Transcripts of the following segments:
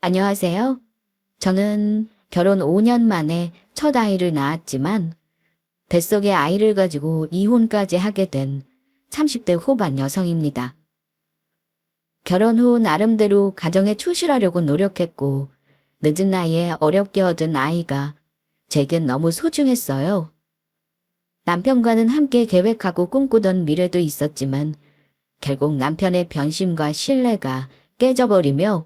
안녕하세요. 저는 결혼 5년 만에 첫 아이를 낳았지만 뱃속에 아이를 가지고 이혼까지 하게 된 30대 후반 여성입니다. 결혼 후 나름대로 가정에 충실하려고 노력했고 늦은 나이에 어렵게 얻은 아이가 제겐 너무 소중했어요. 남편과는 함께 계획하고 꿈꾸던 미래도 있었지만 결국 남편의 변심과 신뢰가 깨져버리며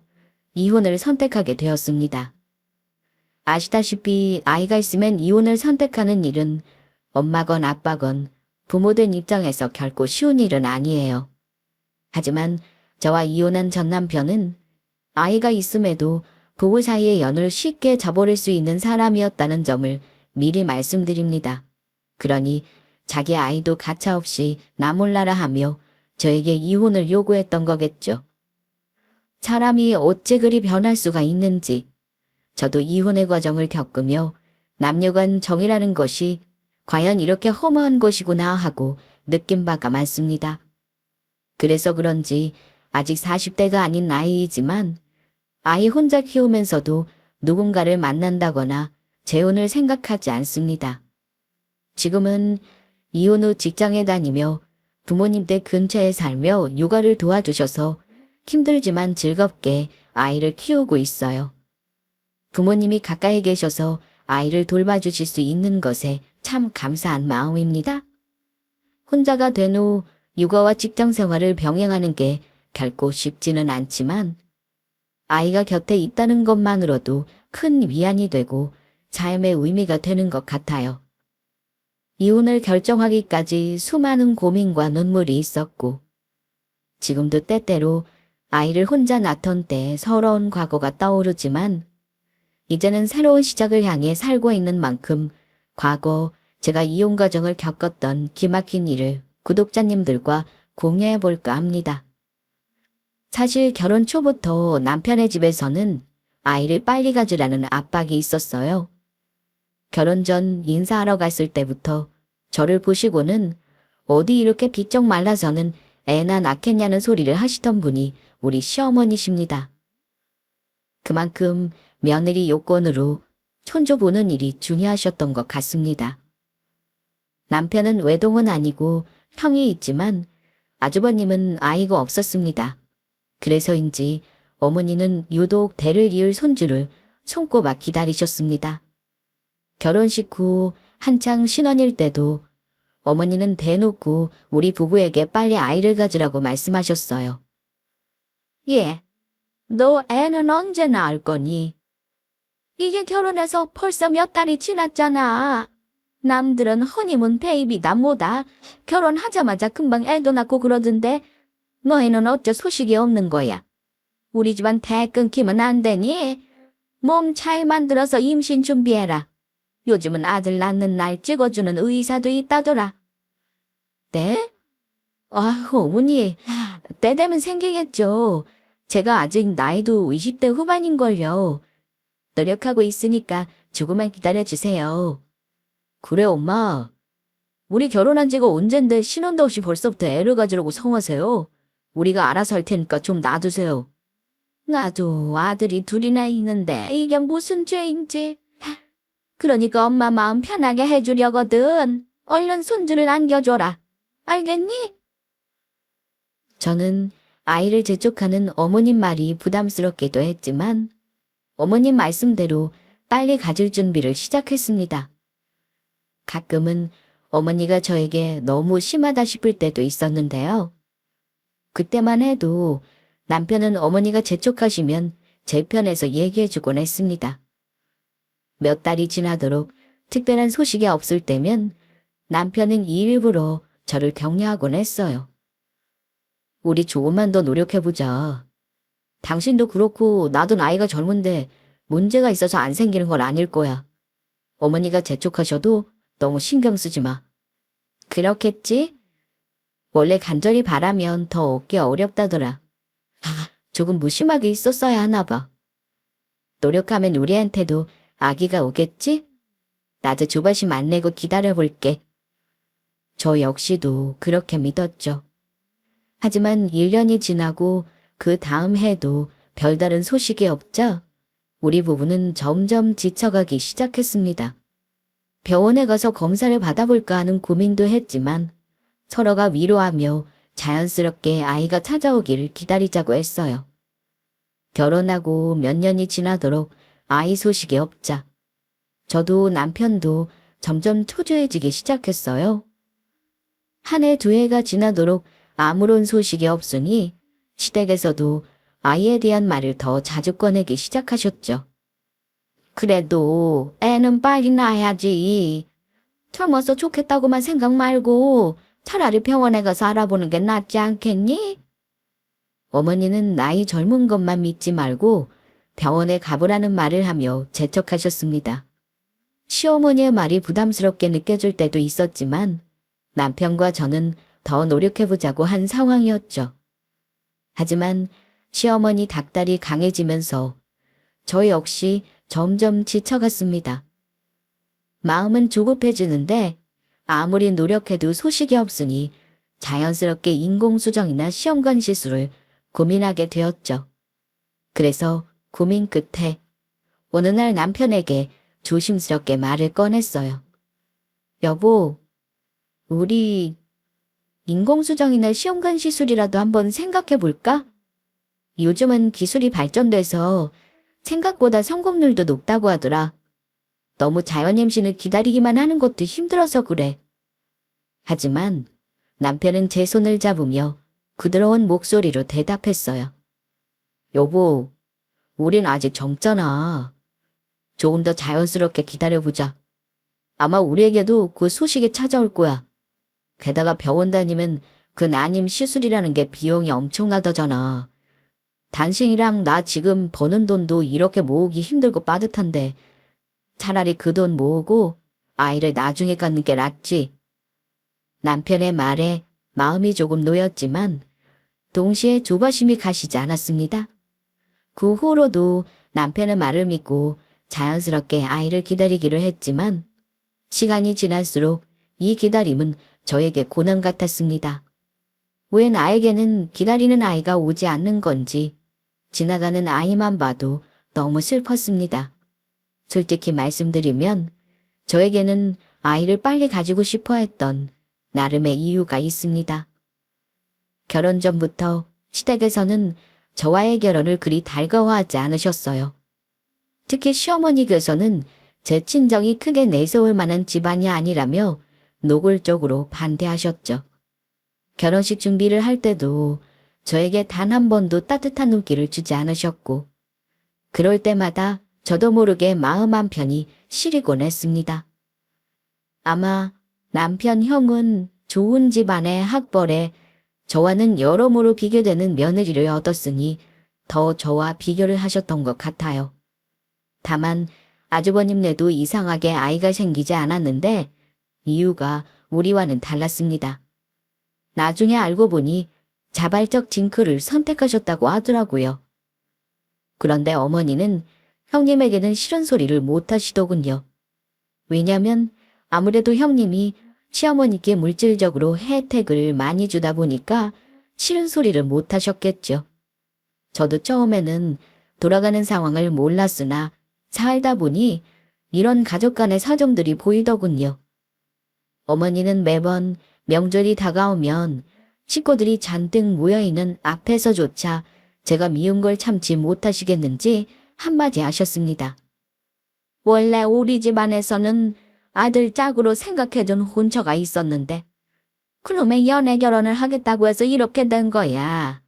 이혼을 선택하게 되었습니다. 아시다시피 아이가 있으면 이혼을 선택하는 일은 엄마건 아빠건 부모된 입장에서 결코 쉬운 일은 아니에요. 하지만 저와 이혼한 전 남편은 아이가 있음에도 부부 사이의 연을 쉽게 저버릴 수 있는 사람이었다는 점을 미리 말씀드립니다. 그러니 자기 아이도 가차없이 나 몰라라 하며 저에게 이혼을 요구했던 거겠죠. 사람이 어째 그리 변할 수가 있는지 저도 이혼의 과정을 겪으며 남녀간 정이라는 것이 과연 이렇게 허무한 것이구나 하고 느낀 바가 많습니다. 그래서 그런지 아직 40대가 아닌 나이이지만 아이 혼자 키우면서도 누군가를 만난다거나 재혼을 생각하지 않습니다. 지금은 이혼 후 직장에 다니며 부모님 댁 근처에 살며 육아를 도와주셔서 힘들지만 즐겁게 아이를 키우고 있어요. 부모님이 가까이 계셔서 아이를 돌봐주실 수 있는 것에 참 감사한 마음입니다. 혼자가 된 후 육아와 직장 생활을 병행하는 게 결코 쉽지는 않지만 아이가 곁에 있다는 것만으로도 큰 위안이 되고 삶의 의미가 되는 것 같아요. 이혼을 결정하기까지 수많은 고민과 눈물이 있었고 지금도 때때로 아이를 혼자 낳던 때 서러운 과거가 떠오르지만 이제는 새로운 시작을 향해 살고 있는 만큼 과거 제가 이혼 과정을 겪었던 기막힌 일을 구독자님들과 공유해 볼까 합니다. 사실 결혼 초부터 남편의 집에서는 아이를 빨리 가지라는 압박이 있었어요. 결혼 전 인사하러 갔을 때부터 저를 보시고는 어디 이렇게 비쩍 말라서는 애나 낳겠냐는 소리를 하시던 분이 우리 시어머니십니다. 그만큼 며느리 요건으로 손주 보는 일이 중요하셨던 것 같습니다. 남편은 외동은 아니고 형이 있지만 아주버님은 아이가 없었습니다. 그래서인지 어머니는 유독 대를 이을 손주를 손꼽아 기다리셨습니다. 결혼식 후 한창 신혼일 때도 어머니는 대놓고 우리 부부에게 빨리 아이를 가지라고 말씀하셨어요. 예, 너 애는 언제 낳을 거니? 이게 결혼해서 벌써 몇 달이 지났잖아. 남들은 허니문 베이비다 뭐다. 결혼하자마자 금방 애도 낳고 그러던데 너희는 어째 소식이 없는 거야. 우리 집안 대 끊기면 안 되니? 몸 잘 만들어서 임신 준비해라. 요즘은 아들 낳는 날 찍어주는 의사도 있다더라. 네? 아, 어머니, 때 되면 생기겠죠. 제가 아직 나이도 20대 후반인걸요. 노력하고 있으니까 조금만 기다려주세요. 그래, 엄마. 우리 결혼한 지가 언젠데 신혼도 없이 벌써부터 애를 가지려고 성하세요. 우리가 알아서 할 테니까 좀 놔두세요. 나도 아들이 둘이나 있는데 이게 무슨 죄인지. 그러니까 엄마 마음 편하게 해주려거든. 얼른 손주를 안겨줘라. 알겠니? 저는 아이를 재촉하는 어머님 말이 부담스럽기도 했지만 어머님 말씀대로 빨리 가질 준비를 시작했습니다. 가끔은 어머니가 저에게 너무 심하다 싶을 때도 있었는데요. 그때만 해도 남편은 어머니가 재촉하시면 제 편에서 얘기해주곤 했습니다. 몇 달이 지나도록 특별한 소식이 없을 때면 남편은 일부러 저를 격려하곤 했어요. 우리 조금만 더 노력해보자. 당신도 그렇고 나도 나이가 젊은데 문제가 있어서 안 생기는 건 아닐 거야. 어머니가 재촉하셔도 너무 신경 쓰지 마. 그렇겠지? 원래 간절히 바라면 더 얻기 어렵다더라. 조금 무심하게 있었어야 하나 봐. 노력하면 우리한테도 아기가 오겠지? 나도 조바심 안 내고 기다려볼게. 저 역시도 그렇게 믿었죠. 하지만 1년이 지나고 그 다음 해도 별다른 소식이 없자 우리 부부는 점점 지쳐가기 시작했습니다. 병원에 가서 검사를 받아볼까 하는 고민도 했지만 서로가 위로하며 자연스럽게 아이가 찾아오기를 기다리자고 했어요. 결혼하고 몇 년이 지나도록 아이 소식이 없자 저도 남편도 점점 초조해지기 시작했어요. 한 해, 두 해가 지나도록 아무런 소식이 없으니 시댁에서도 아이에 대한 말을 더 자주 꺼내기 시작하셨죠. 그래도 애는 빨리 낳아야지. 젊어서 좋겠다고만 생각 말고 차라리 병원에 가서 알아보는 게 낫지 않겠니? 어머니는 나이 젊은 것만 믿지 말고 병원에 가보라는 말을 하며 재촉하셨습니다. 시어머니의 말이 부담스럽게 느껴질 때도 있었지만 남편과 저는 더 노력해보자고 한 상황이었죠. 하지만 시어머니 닥달이 강해지면서 저 역시 점점 지쳐갔습니다. 마음은 조급해지는데 아무리 노력해도 소식이 없으니 자연스럽게 인공수정이나 시험관 시술을 고민하게 되었죠. 그래서 고민 끝에 어느 날 남편에게 조심스럽게 말을 꺼냈어요. 여보, 우리 인공수정이나 시험관 시술이라도 한번 생각해 볼까? 요즘은 기술이 발전돼서 생각보다 성공률도 높다고 하더라. 너무 자연임신을 기다리기만 하는 것도 힘들어서 그래. 하지만 남편은 제 손을 잡으며 부드러운 목소리로 대답했어요. 여보, 우린 아직 젊잖아. 조금 더 자연스럽게 기다려보자. 아마 우리에게도 그 소식이 찾아올 거야. 게다가 병원 다니면 그 난임 시술이라는 게 비용이 엄청나다잖아. 당신이랑 나 지금 버는 돈도 이렇게 모으기 힘들고 빠듯한데 차라리 그 돈 모으고 아이를 나중에 갖는 게 낫지. 남편의 말에 마음이 조금 놓였지만 동시에 조바심이 가시지 않았습니다. 그 후로도 남편의 말을 믿고 자연스럽게 아이를 기다리기를 했지만 시간이 지날수록 이 기다림은 저에게 고난 같았습니다. 왜 나에게는 기다리는 아이가 오지 않는 건지 지나가는 아이만 봐도 너무 슬펐습니다. 솔직히 말씀드리면 저에게는 아이를 빨리 가지고 싶어 했던 나름의 이유가 있습니다. 결혼 전부터 시댁에서는 저와의 결혼을 그리 달가워하지 않으셨어요. 특히 시어머니께서는 제 친정이 크게 내세울 만한 집안이 아니라며 노골적으로 반대하셨죠. 결혼식 준비를 할 때도 저에게 단 한 번도 따뜻한 눈길을 주지 않으셨고 그럴 때마다 저도 모르게 마음 한편이 시리곤 했습니다. 아마 남편 형은 좋은 집안의 학벌에 저와는 여러모로 비교되는 며느리를 얻었으니 더 저와 비교를 하셨던 것 같아요. 다만 아주버님네도 이상하게 아이가 생기지 않았는데 이유가 우리와는 달랐습니다. 나중에 알고 보니 자발적 징크를 선택하셨다고 하더라고요. 그런데 어머니는 형님에게는 싫은 소리를 못 하시더군요. 왜냐면 아무래도 형님이 시어머니께 물질적으로 혜택을 많이 주다 보니까 싫은 소리를 못 하셨겠죠. 저도 처음에는 돌아가는 상황을 몰랐으나 살다 보니 이런 가족 간의 사정들이 보이더군요. 어머니는 매번 명절이 다가오면 식구들이 잔뜩 모여있는 앞에서조차 제가 미운 걸 참지 못하시겠는지 한마디 하셨습니다. 원래 우리 집안에서는 아들 짝으로 생각해둔 혼처가 있었는데 그놈의 연애 결혼을 하겠다고 해서 이렇게 된 거야.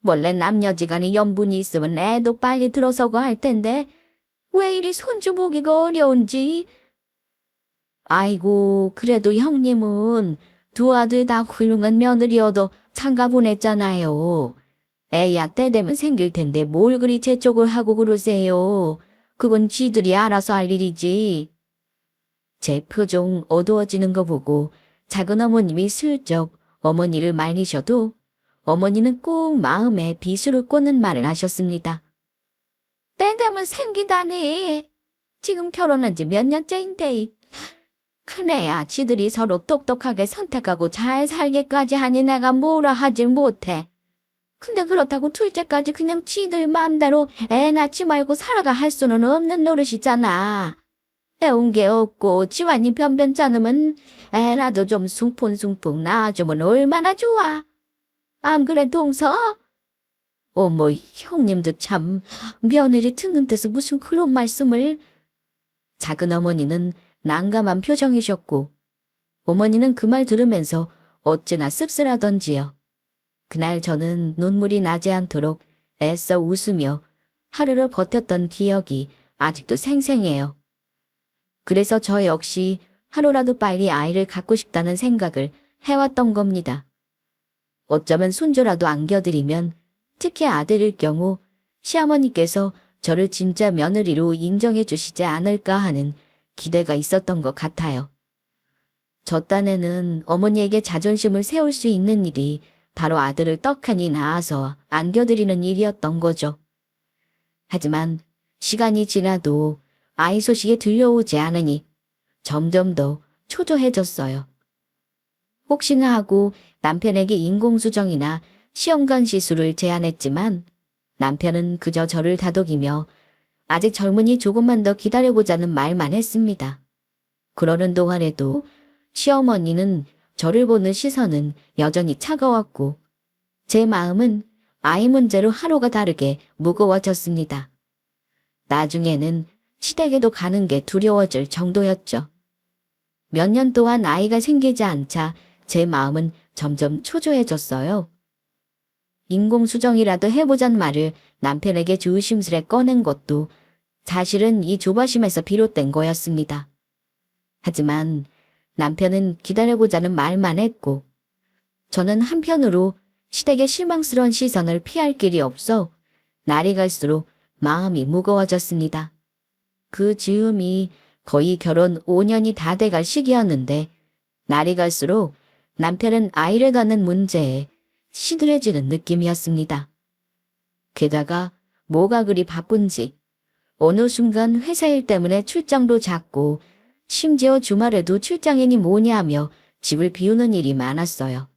원래 남녀지간에 연분이 있으면 애도 빨리 들어서고 할 텐데 왜 이리 손주 보기가 어려운지. 아이고, 그래도 형님은 두 아들 다 훌륭한 며느리여도 장가 보냈잖아요. 애야 때 되면 생길 텐데 뭘 그리 재촉을 하고 그러세요. 그건 지들이 알아서 할 일이지. 제 표정 어두워지는 거 보고 작은 어머님이 슬쩍 어머니를 말리셔도 어머니는 꼭 마음에 비수를 꽂는 말을 하셨습니다. 때 되면 생기다니. 지금 결혼한 지 몇 년째인데. 큰애야 지들이 서로 똑똑하게 선택하고 잘 살기까지 하니 내가 뭐라 하질 못해. 근데 그렇다고 둘째까지 그냥 지들 마음대로 애 낳지 말고 살아가 할 수는 없는 노릇이잖아. 배운 게 없고 지환이 변변 짜으면 애라도 좀 숭풍숭풍 낳아주면 얼마나 좋아. 안 그래 동서? 어머 형님도 참 며느리 듣는 데서 무슨 그런 말씀을. 작은 어머니는 난감한 표정이셨고 어머니는 그 말 들으면서 어찌나 씁쓸하던지요. 그날 저는 눈물이 나지 않도록 애써 웃으며 하루를 버텼던 기억이 아직도 생생해요. 그래서 저 역시 하루라도 빨리 아이를 갖고 싶다는 생각을 해왔던 겁니다. 어쩌면 손주라도 안겨드리면 특히 아들일 경우 시어머니께서 저를 진짜 며느리로 인정해 주시지 않을까 하는 기대가 있었던 것 같아요. 저 딴에는 어머니에게 자존심을 세울 수 있는 일이 바로 아들을 떡하니 낳아서 안겨드리는 일이었던 거죠. 하지만 시간이 지나도 아이 소식이 들려오지 않으니 점점 더 초조해졌어요. 혹시나 하고 남편에게 인공수정이나 시험관 시술을 제안했지만 남편은 그저 저를 다독이며 아직 젊으니 조금만 더 기다려보자는 말만 했습니다. 그러는 동안에도 시어머니는 저를 보는 시선은 여전히 차가웠고 제 마음은 아이 문제로 하루가 다르게 무거워졌습니다. 나중에는 시댁에도 가는 게 두려워질 정도였죠. 몇 년 동안 아이가 생기지 않자 제 마음은 점점 초조해졌어요. 인공수정이라도 해보잔 말을 남편에게 조심스레 꺼낸 것도 사실은 이 조바심에서 비롯된 거였습니다. 하지만 남편은 기다려보자는 말만 했고 저는 한편으로 시댁의 실망스러운 시선을 피할 길이 없어 날이 갈수록 마음이 무거워졌습니다. 그 즈음이 거의 결혼 5년이 다 돼갈 시기였는데 날이 갈수록 남편은 아이를 갖는 문제에 시들해지는 느낌이었습니다. 게다가 뭐가 그리 바쁜지 어느 순간 회사 일 때문에 출장도 잦고 심지어 주말에도 출장이니 뭐냐 하며 집을 비우는 일이 많았어요.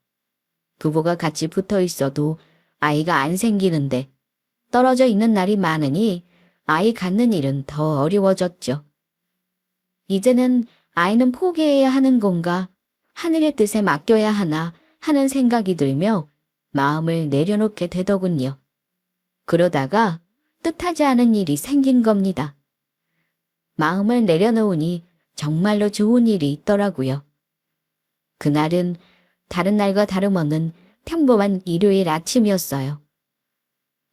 부부가 같이 붙어 있어도 아이가 안 생기는데 떨어져 있는 날이 많으니 아이 갖는 일은 더 어려워졌죠. 이제는 아이는 포기해야 하는 건가, 하늘의 뜻에 맡겨야 하나 하는 생각이 들며 마음을 내려놓게 되더군요. 그러다가 뜻하지 않은 일이 생긴 겁니다. 마음을 내려놓으니 정말로 좋은 일이 있더라고요. 그날은 다른 날과 다름없는 평범한 일요일 아침이었어요.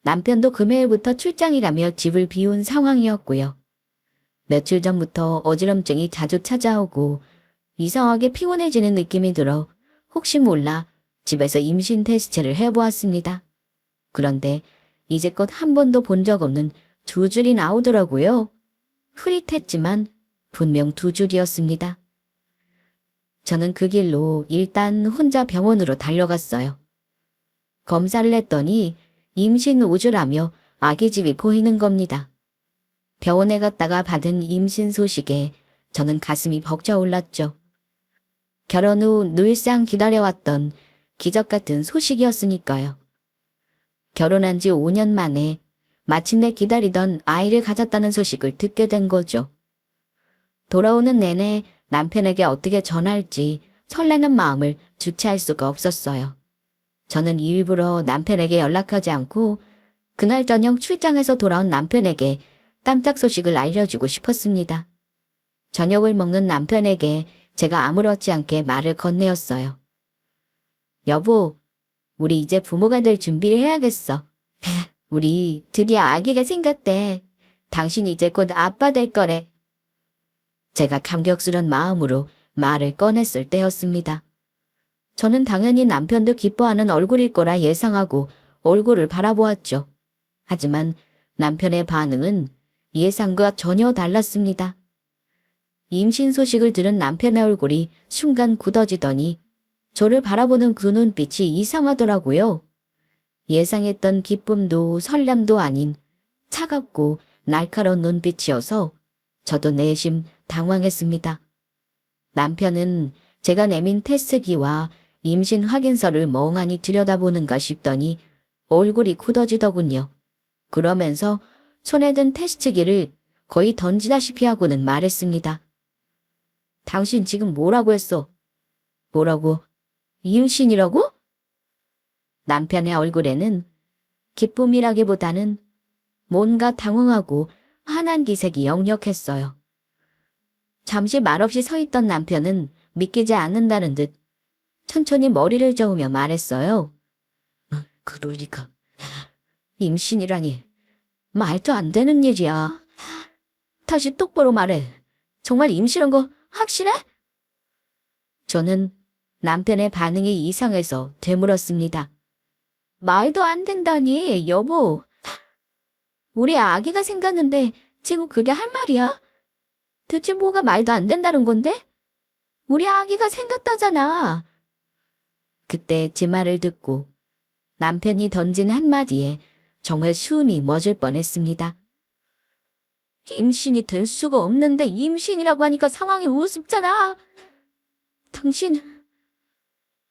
남편도 금요일부터 출장이라며 집을 비운 상황이었고요. 며칠 전부터 어지럼증이 자주 찾아오고 이상하게 피곤해지는 느낌이 들어 혹시 몰라 집에서 임신 테스트를 해보았습니다. 그런데 이제껏 한 번도 본 적 없는 2줄이 나오더라고요. 흐릿했지만 분명 2줄이었습니다. 저는 그 길로 일단 혼자 병원으로 달려갔어요. 검사를 했더니 임신 5주라며 아기집이 보이는 겁니다. 병원에 갔다가 받은 임신 소식에 저는 가슴이 벅차올랐죠. 결혼 후 늘상 기다려왔던 기적 같은 소식이었으니까요. 결혼한 지 5년 만에 마침내 기다리던 아이를 가졌다는 소식을 듣게 된 거죠. 돌아오는 내내 남편에게 어떻게 전할지 설레는 마음을 주체할 수가 없었어요. 저는 일부러 남편에게 연락하지 않고 그날 저녁 출장에서 돌아온 남편에게 깜짝 소식을 알려주고 싶었습니다. 저녁을 먹는 남편에게 제가 아무렇지 않게 말을 건네었어요. 여보, 우리 이제 부모가 될 준비를 해야겠어. 우리 드디어 아기가 생겼대. 당신 이제 곧 아빠 될 거래. 제가 감격스런 마음으로 말을 꺼냈을 때였습니다. 저는 당연히 남편도 기뻐하는 얼굴일 거라 예상하고 얼굴을 바라보았죠. 하지만 남편의 반응은 예상과 전혀 달랐습니다. 임신 소식을 들은 남편의 얼굴이 순간 굳어지더니 저를 바라보는 그 눈빛이 이상하더라고요. 예상했던 기쁨도 설렘도 아닌 차갑고 날카로운 눈빛이어서 저도 내심 당황했습니다. 남편은 제가 내민 테스트기와 임신 확인서를 멍하니 들여다보는가 싶더니 얼굴이 굳어지더군요. 그러면서 손에 든 테스트기를 거의 던지다시피 하고는 말했습니다. 당신 지금 뭐라고 했어? 뭐라고? 임신이라고? 남편의 얼굴에는 기쁨이라기보다는 뭔가 당황하고 화난 기색이 역력했어요. 잠시 말없이 서 있던 남편은 믿기지 않는다는 듯 천천히 머리를 저으며 말했어요. 그러니까 임신이라니 말도 안 되는 일이야. 다시 똑바로 말해. 정말 임신한 거 확실해? 저는 남편의 반응이 이상해서 되물었습니다. 말도 안 된다니, 여보. 우리 아기가 생겼는데 지금 그게 할 말이야? 대체 뭐가 말도 안 된다는 건데? 우리 아기가 생겼다잖아. 그때 제 말을 듣고 남편이 던진 한마디에 정말 숨이 멎을 뻔했습니다. 임신이 될 수가 없는데 임신이라고 하니까 상황이 우습잖아. 당신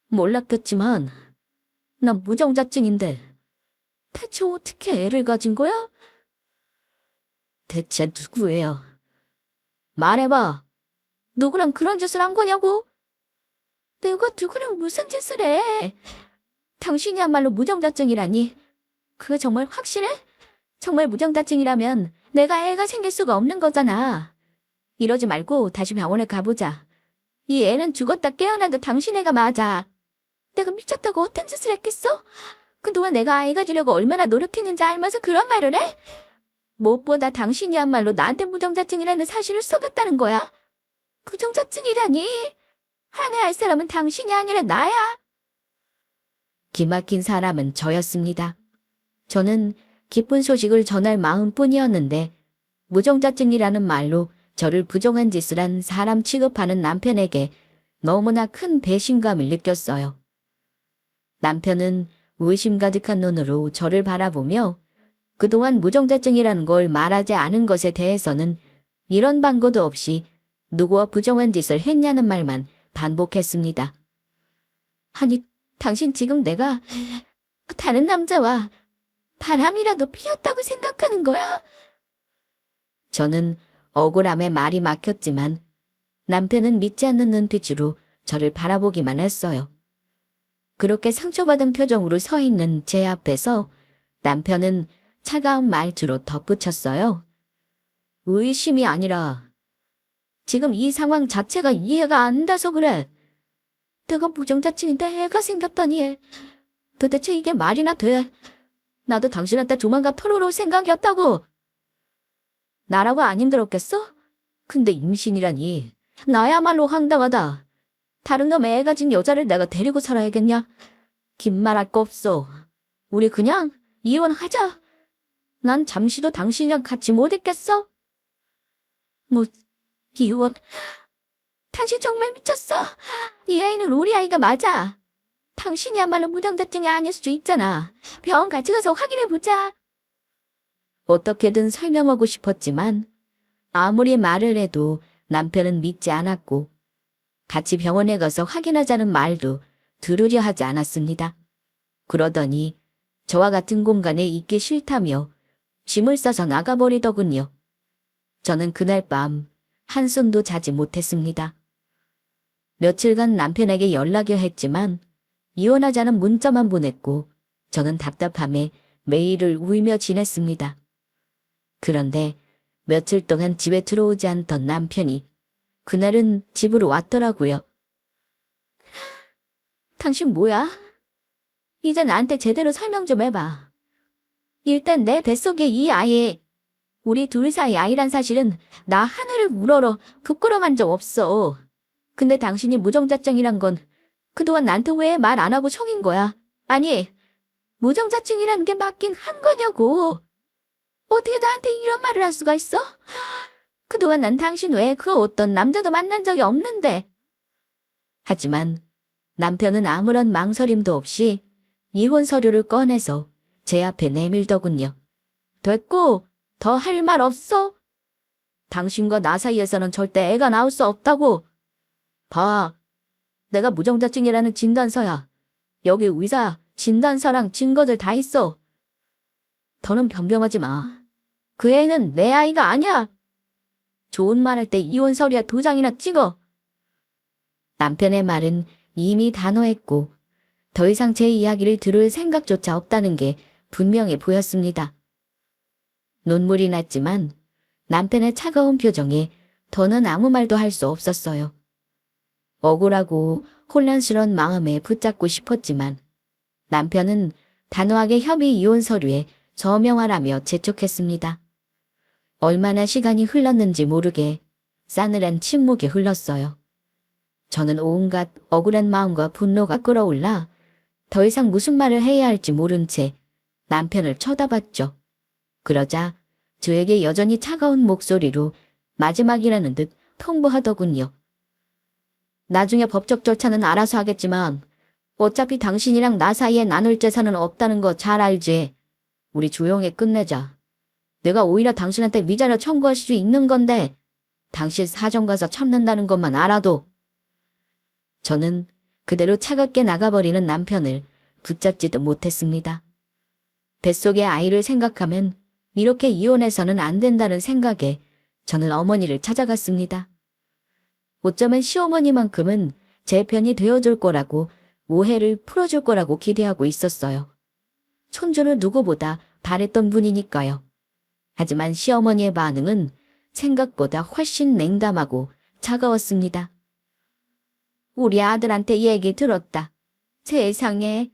몰랐겠지만 난 무정자증인데 대체 어떻게 애를 가진 거야? 대체 누구예요? 말해봐. 누구랑 그런 짓을 한 거냐고? 내가 누구랑 무슨 짓을 해? 당신이야말로 무정자증이라니. 그거 정말 확실해? 정말 무정자증이라면 내가 애가 생길 수가 없는 거잖아. 이러지 말고 다시 병원에 가보자. 이 애는 죽었다 깨어난다 당신 애가 맞아. 내가 미쳤다고 어떤 짓을 했겠어? 그동안 내가 아이 가지려고 얼마나 노력했는지 알면서 그런 말을 해? 무엇보다 당신이야말로 나한테 무정자증이라는 사실을 속였다는 거야. 무정자증이라니? 화내야 할 사람은 당신이 아니라 나야. 기막힌 사람은 저였습니다. 저는 기쁜 소식을 전할 마음뿐이었는데 무정자증이라는 말로 저를 부정한 짓을 한 사람 취급하는 남편에게 너무나 큰 배신감을 느꼈어요. 남편은 의심 가득한 눈으로 저를 바라보며 그동안 무정자증이라는 걸 말하지 않은 것에 대해서는 이런 방법도 없이 누구와 부정한 짓을 했냐는 말만 반복했습니다. 아니, 당신 지금 내가 다른 남자와 바람이라도 피웠다고 생각하는 거야? 저는 억울함에 말이 막혔지만 남편은 믿지 않는 눈빛으로 저를 바라보기만 했어요. 그렇게 상처받은 표정으로 서 있는 제 앞에서 남편은 차가운 말투로 덧붙였어요. 의심이 아니라 지금 이 상황 자체가 이해가 안 돼서 그래. 내가 무정자증인데 애가 생겼다니. 도대체 이게 말이나 돼? 나도 당신한테 조만간 털어놓을 생각이었다고. 나라고 안 힘들었겠어? 근데 임신이라니. 나야말로 황당하다. 다른 놈 애 가진 여자를 내가 데리고 살아야겠냐? 긴 말할 거 없어. 우리 그냥 이혼하자. 난 잠시도 당신이랑 같이 못 있겠어? 뭐, 이혼? 당신 정말 미쳤어. 이 아이는 우리 아이가 맞아. 당신이야말로 무정자증이 아닐 수도 있잖아. 병원 같이 가서 확인해보자. 어떻게든 설명하고 싶었지만 아무리 말을 해도 남편은 믿지 않았고 같이 병원에 가서 확인하자는 말도 들으려 하지 않았습니다. 그러더니 저와 같은 공간에 있기 싫다며 짐을 싸서 나가버리더군요. 저는 그날 밤 한숨도 자지 못했습니다. 며칠간 남편에게 연락을 했지만 이혼하자는 문자만 보냈고 저는 답답함에 매일을 울며 지냈습니다. 그런데 며칠 동안 집에 들어오지 않던 남편이 그날은 집으로 왔더라고요. 당신 뭐야? 이제 나한테 제대로 설명 좀 해봐. 일단 내 뱃속에 이 아이, 우리 둘 사이 아이란 사실은 나 하늘을 우러러 부끄러워한 적 없어. 근데 당신이 무정자증이란 건 그동안 나한테 왜 말 안 하고 속인 거야? 아니, 무정자증이라는 게 맞긴 한 거냐고. 어떻게 나한테 이런 말을 할 수가 있어? 그동안 난 당신 외에 그 어떤 남자도 만난 적이 없는데. 하지만 남편은 아무런 망설임도 없이 이혼 서류를 꺼내서 제 앞에 내밀더군요. 됐고, 더 할 말 없어? 당신과 나 사이에서는 절대 애가 나올 수 없다고. 봐, 내가 무정자증이라는 진단서야. 여기 의사 진단서랑 증거들 다 있어. 더는 변명하지 마. 그 애는 내 아이가 아니야. 좋은 말 할 때 이혼 서류야 도장이나 찍어. 남편의 말은 이미 단호했고 더 이상 제 이야기를 들을 생각조차 없다는 게 분명해 보였습니다. 눈물이 났지만 남편의 차가운 표정에 더는 아무 말도 할 수 없었어요. 억울하고 혼란스러운 마음에 붙잡고 싶었지만 남편은 단호하게 협의 이혼 서류에 서명하라며 재촉했습니다. 얼마나 시간이 흘렀는지 모르게 싸늘한 침묵이 흘렀어요. 저는 온갖 억울한 마음과 분노가 끌어올라 더 이상 무슨 말을 해야 할지 모른 채 남편을 쳐다봤죠. 그러자 저에게 여전히 차가운 목소리로 마지막이라는 듯 통보하더군요. 나중에 법적 절차는 알아서 하겠지만 어차피 당신이랑 나 사이에 나눌 재산은 없다는 거 잘 알지. 우리 조용히 끝내자. 내가 오히려 당신한테 위자료 청구할 수 있는 건데 당신 사정 가서 참는다는 것만 알아도. 저는 그대로 차갑게 나가버리는 남편을 붙잡지도 못했습니다. 뱃속의 아이를 생각하면 이렇게 이혼해서는 안 된다는 생각에 저는 어머니를 찾아갔습니다. 어쩌면 시어머니만큼은 제 편이 되어줄 거라고 오해를 풀어줄 거라고 기대하고 있었어요. 손주는 누구보다 바랬던 분이니까요. 하지만 시어머니의 반응은 생각보다 훨씬 냉담하고 차가웠습니다. 우리 아들한테 얘기 들었다. 세상에,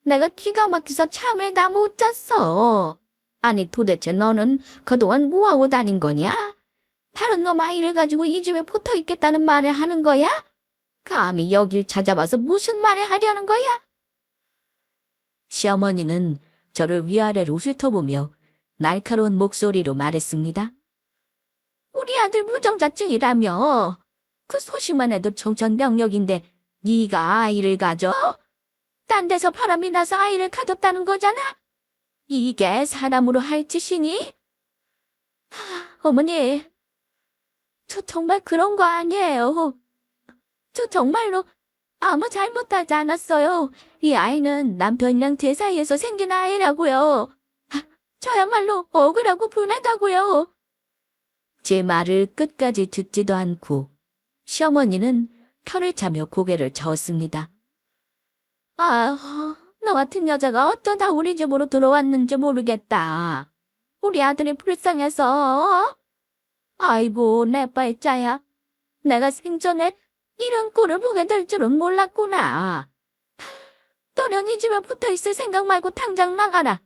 내가 기가 막혀서 잠을 다 못 잤어. 아니 도대체 너는 그동안 뭐하고 다닌 거냐? 다른 놈 아이를 가지고 이 집에 붙어 있겠다는 말을 하는 거야? 감히 여길 찾아와서 무슨 말을 하려는 거야? 시어머니는 저를 위아래로 훑어보며 날카로운 목소리로 말했습니다. 우리 아들 무정자증이라며. 그 소식만 해도 청천벽력인데 네가 아이를 가져? 딴 데서 바람이 나서 아이를 가졌다는 거잖아? 이게 사람으로 할 짓이니? 어머니, 저 정말 그런 거 아니에요. 저 정말로 아무 잘못하지 않았어요. 이 아이는 남편이랑 제 사이에서 생긴 아이라고요. 저야말로 억울하고 분하다고요. 제 말을 끝까지 듣지도 않고 시어머니는 혀를 차며 고개를 저었습니다. 너 같은 여자가 어쩌다 우리 집으로 들어왔는지 모르겠다. 우리 아들이 불쌍해서. 아이고 내 발자야. 내가 생전에 이런 꼴을 보게 될 줄은 몰랐구나. 너는 이 집에 붙어있을 생각 말고 당장 나가라.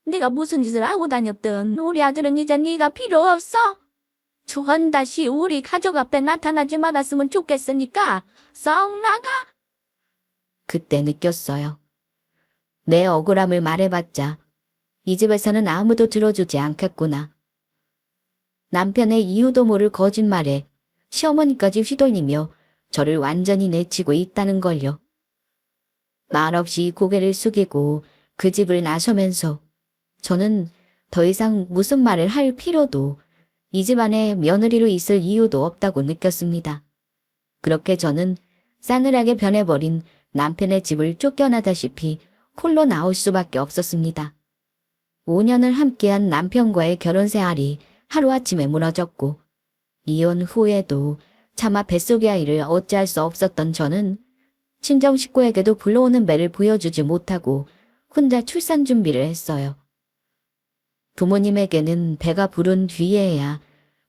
네가 무슨 짓을 하고 다녔든 우리 아들은 이제 네가 필요 없어. 조한 다시 우리 가족 앞에 나타나지 말았으면 좋겠으니까 썩 나가. 그때 느꼈어요. 내 억울함을 말해봤자 이 집에서는 아무도 들어주지 않겠구나. 남편의 이유도 모를 거짓말에 시어머니까지 휘둘리며 저를 완전히 내치고 있다는 걸요. 말없이 고개를 숙이고 그 집을 나서면서 저는 더 이상 무슨 말을 할 필요도 이 집안에 며느리로 있을 이유도 없다고 느꼈습니다. 그렇게 저는 싸늘하게 변해버린 남편의 집을 쫓겨나다시피 홀로 나올 수밖에 없었습니다. 5년을 함께한 남편과의 결혼 생활이 하루아침에 무너졌고 이혼 후에도 차마 뱃속의 아이를 어찌할 수 없었던 저는 친정 식구에게도 불러오는 배를 보여주지 못하고 혼자 출산 준비를 했어요. 부모님에게는 배가 부른 뒤에야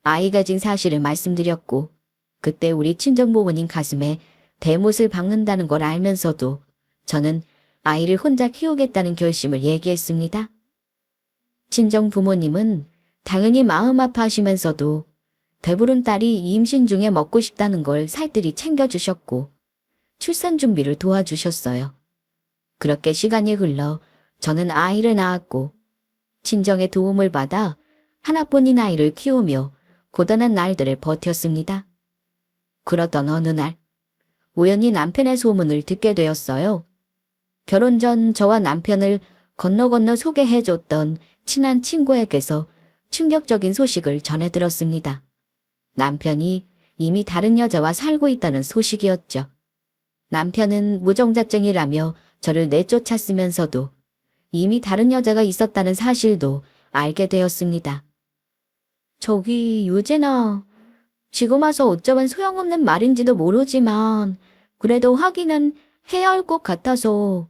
아이 가진 사실을 말씀드렸고 그때 우리 친정부모님 가슴에 대못을 박는다는 걸 알면서도 저는 아이를 혼자 키우겠다는 결심을 얘기했습니다. 친정 부모님은 당연히 마음 아파하시면서도 배부른 딸이 임신 중에 먹고 싶다는 걸 살뜰히 챙겨주셨고 출산 준비를 도와주셨어요. 그렇게 시간이 흘러 저는 아이를 낳았고 친정의 도움을 받아 하나뿐인 아이를 키우며 고단한 날들을 버텼습니다. 그러던 어느 날 우연히 남편의 소문을 듣게 되었어요. 결혼 전 저와 남편을 건너 소개해줬던 친한 친구에게서 충격적인 소식을 전해 들었습니다. 남편이 이미 다른 여자와 살고 있다는 소식이었죠. 남편은 무정자증이라며 저를 내쫓았으면서도 이미 다른 여자가 있었다는 사실도 알게 되었습니다. 저기 유진아, 지금 와서 어쩌면 소용없는 말인지도 모르지만 그래도 확인은 해야 할 것 같아서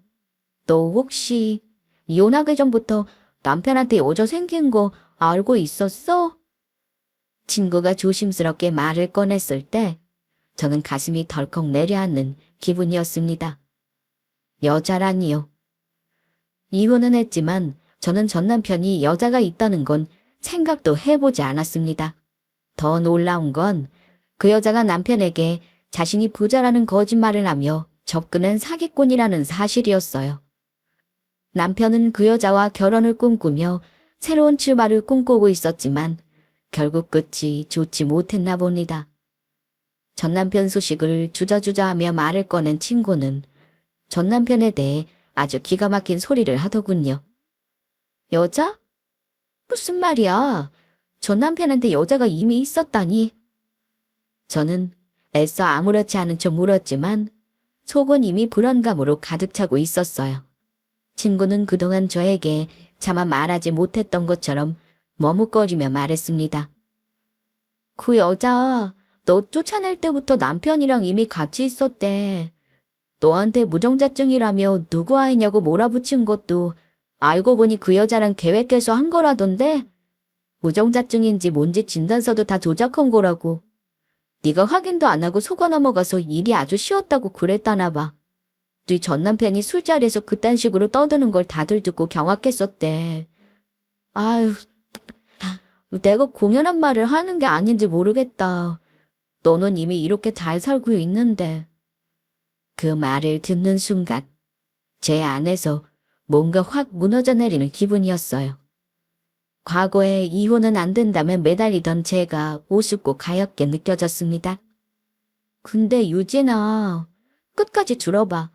너 혹시 이혼하기 전부터 남편한테 여자 생긴 거 알고 있었어? 친구가 조심스럽게 말을 꺼냈을 때 저는 가슴이 덜컥 내려앉는 기분이었습니다. 여자라니요. 이혼은 했지만 저는 전 남편이 여자가 있다는 건 생각도 해보지 않았습니다. 더 놀라운 건 그 여자가 남편에게 자신이 부자라는 거짓말을 하며 접근한 사기꾼이라는 사실이었어요. 남편은 그 여자와 결혼을 꿈꾸며 새로운 출발을 꿈꾸고 있었지만 결국 끝이 좋지 못했나 봅니다. 전 남편 소식을 주저주저하며 말을 꺼낸 친구는 전 남편에 대해 아주 기가 막힌 소리를 하더군요. 여자? 무슨 말이야? 전 남편한테 여자가 이미 있었다니. 저는 애써 아무렇지 않은 척 물었지만 속은 이미 불안감으로 가득 차고 있었어요. 친구는 그동안 저에게 차마 말하지 못했던 것처럼 머뭇거리며 말했습니다. 그 여자, 너 쫓아낼 때부터 남편이랑 이미 같이 있었대. 너한테 무정자증이라며 누구 아이냐고 몰아붙인 것도 알고 보니 그 여자랑 계획해서 한 거라던데 무정자증인지 뭔지 진단서도 다 조작한 거라고. 네가 확인도 안 하고 속아 넘어가서 일이 아주 쉬웠다고 그랬다나 봐. 네 전 남편이 술자리에서 그딴 식으로 떠드는 걸 다들 듣고 경악했었대. 아유, 내가 공연한 말을 하는 게 아닌지 모르겠다. 너는 이미 이렇게 잘 살고 있는데. 그 말을 듣는 순간 제 안에서 뭔가 확 무너져 내리는 기분이었어요. 과거에 이혼은 안 된다면 매달리던 제가 우습고 가엽게 느껴졌습니다. 근데 유진아, 끝까지 들어봐.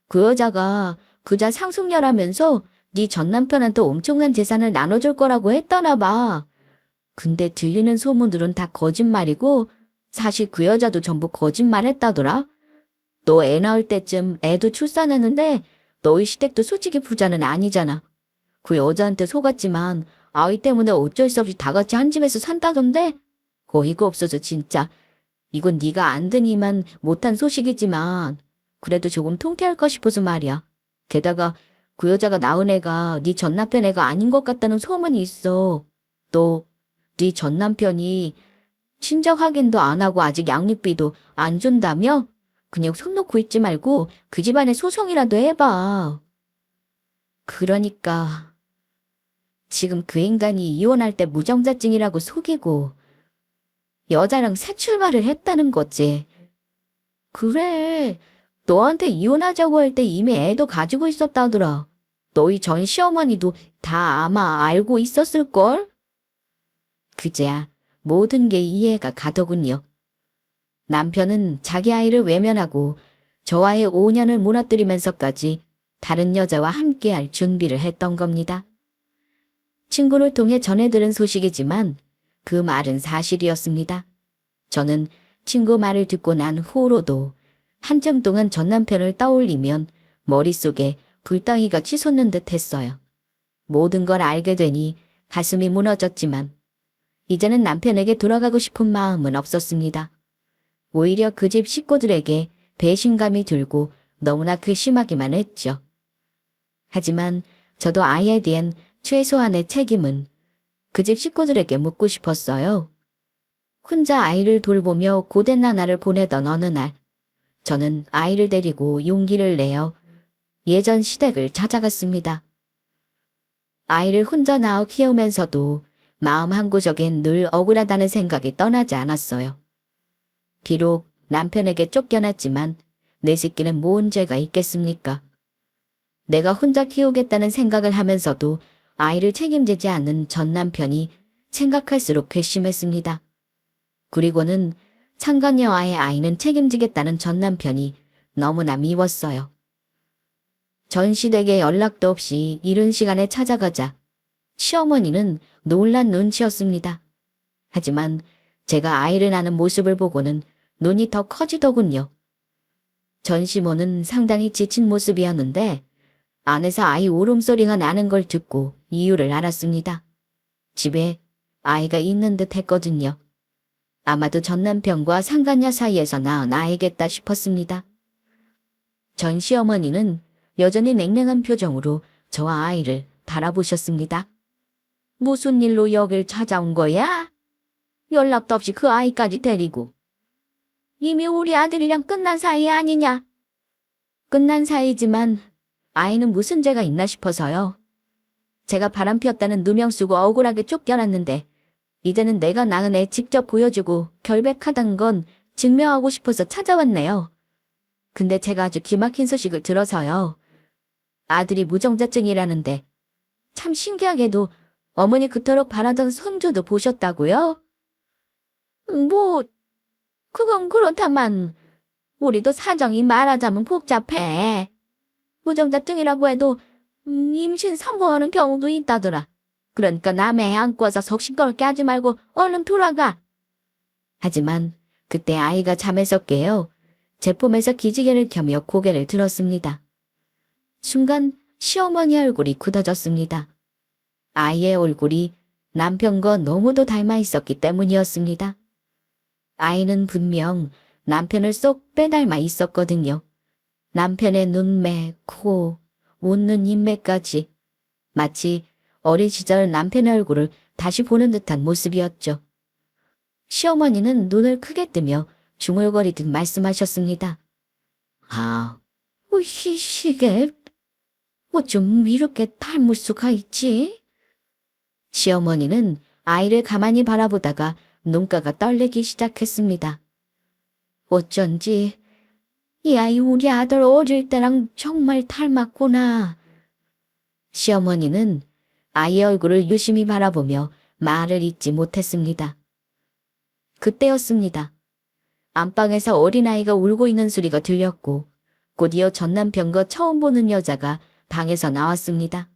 그 여자가 그자 상속녀라면서 네 전 남편한테 엄청난 재산을 나눠줄 거라고 했다나 봐. 근데 들리는 소문들은 다 거짓말이고 사실 그 여자도 전부 거짓말했다더라. 너 애 낳을 때쯤 애도 출산했는데 너희 시댁도 솔직히 부자는 아니잖아. 그 여자한테 속았지만 아이 때문에 어쩔 수 없이 다 같이 한 집에서 산다던데? 어이가 없어서 진짜. 이건 네가 안 드니만 못한 소식이지만 그래도 조금 통쾌할까 싶어서 말이야. 게다가 그 여자가 낳은 애가 네 전 남편 애가 아닌 것 같다는 소문이 있어. 너, 네 전 남편이 친정 확인도 안 하고 아직 양육비도 안 준다며? 그냥 손 놓고 있지 말고 그 집안에 소송이라도 해봐. 그러니까 지금 그 인간이 이혼할 때 무정자증이라고 속이고 여자랑 새 출발을 했다는 거지. 그래, 너한테 이혼하자고 할 때 이미 애도 가지고 있었다더라. 너희 전 시어머니도 다 아마 알고 있었을걸? 그제야 모든 게 이해가 가더군요. 남편은 자기 아이를 외면하고 저와의 5년을 무너뜨리면서까지 다른 여자와 함께할 준비를 했던 겁니다. 친구를 통해 전해 들은 소식이지만 그 말은 사실이었습니다. 저는 친구 말을 듣고 난 후로도 한참 동안 전 남편을 떠올리면 머릿속에 불덩이가 치솟는 듯 했어요. 모든 걸 알게 되니 가슴이 무너졌지만 이제는 남편에게 돌아가고 싶은 마음은 없었습니다. 오히려 그 집 식구들에게 배신감이 들고 너무나 심하기만 했죠. 하지만 저도 아이에 대한 최소한의 책임은 그 집 식구들에게 묻고 싶었어요. 혼자 아이를 돌보며 고된 나날을 보내던 어느 날, 저는 아이를 데리고 용기를 내어 예전 시댁을 찾아갔습니다. 아이를 혼자 낳아 키우면서도 마음 한구석엔 늘 억울하다는 생각이 떠나지 않았어요. 비록 남편에게 쫓겨났지만 내 새끼는 뭔 죄가 있겠습니까? 내가 혼자 키우겠다는 생각을 하면서도 아이를 책임지지 않는 전 남편이 생각할수록 괘씸했습니다. 그리고는 상간녀와의 아이는 책임지겠다는 전 남편이 너무나 미웠어요. 전 시댁에 연락도 없이 이른 시간에 찾아가자 시어머니는 놀란 눈치였습니다. 하지만 제가 아이를 낳는 모습을 보고는 눈이 더 커지더군요. 전시모는 상당히 지친 모습이었는데 안에서 아이 울음소리가 나는 걸 듣고 이유를 알았습니다. 집에 아이가 있는 듯 했거든요. 아마도 전 남편과 상간녀 사이에서 낳은 아이겠다 싶었습니다. 전 시어머니는 여전히 냉랭한 표정으로 저와 아이를 바라보셨습니다. 무슨 일로 여길 찾아온 거야? 연락도 없이 그 아이까지 데리고. 이미 우리 아들이랑 끝난 사이 아니냐? 끝난 사이지만 아이는 무슨 죄가 있나 싶어서요. 제가 바람 피웠다는 누명 쓰고 억울하게 쫓겨났는데 이제는 내가 낳은 애 직접 보여주고 결백하다는 건 증명하고 싶어서 찾아왔네요. 근데 제가 아주 기막힌 소식을 들어서요. 아들이 무정자증이라는데 참 신기하게도 어머니 그토록 바라던 손주도 보셨다고요? 뭐 그건 그렇다만 우리도 사정이 말하자면 복잡해. 무정자증이라고 해도 임신 성공하는 경우도 있다더라. 그러니까 남의 애 안고 와서 속 시끄럽게 하지 말고 얼른 돌아가. 하지만 그때 아이가 잠에서 깨어 제 품에서 기지개를 켜며 고개를 들었습니다. 순간 시어머니 얼굴이 굳어졌습니다. 아이의 얼굴이 남편과 너무도 닮아 있었기 때문이었습니다. 아이는 분명 남편을 쏙 빼닮아 있었거든요. 남편의 눈매, 코, 웃는 인매까지 마치 어린 시절 남편의 얼굴을 다시 보는 듯한 모습이었죠. 시어머니는 눈을 크게 뜨며 중얼거리듯 말씀하셨습니다. 아, 시게 어쩜 이렇게 닮을 수가 있지? 시어머니는 아이를 가만히 바라보다가 눈가가 떨리기 시작했습니다. 어쩐지 이 아이 우리 아들 어릴 때랑 정말 닮았구나. 시어머니는 아이의 얼굴을 유심히 바라보며 말을 잇지 못했습니다. 그때였습니다. 안방에서 어린아이가 울고 있는 소리가 들렸고 곧이어 전 남편과 처음 보는 여자가 방에서 나왔습니다.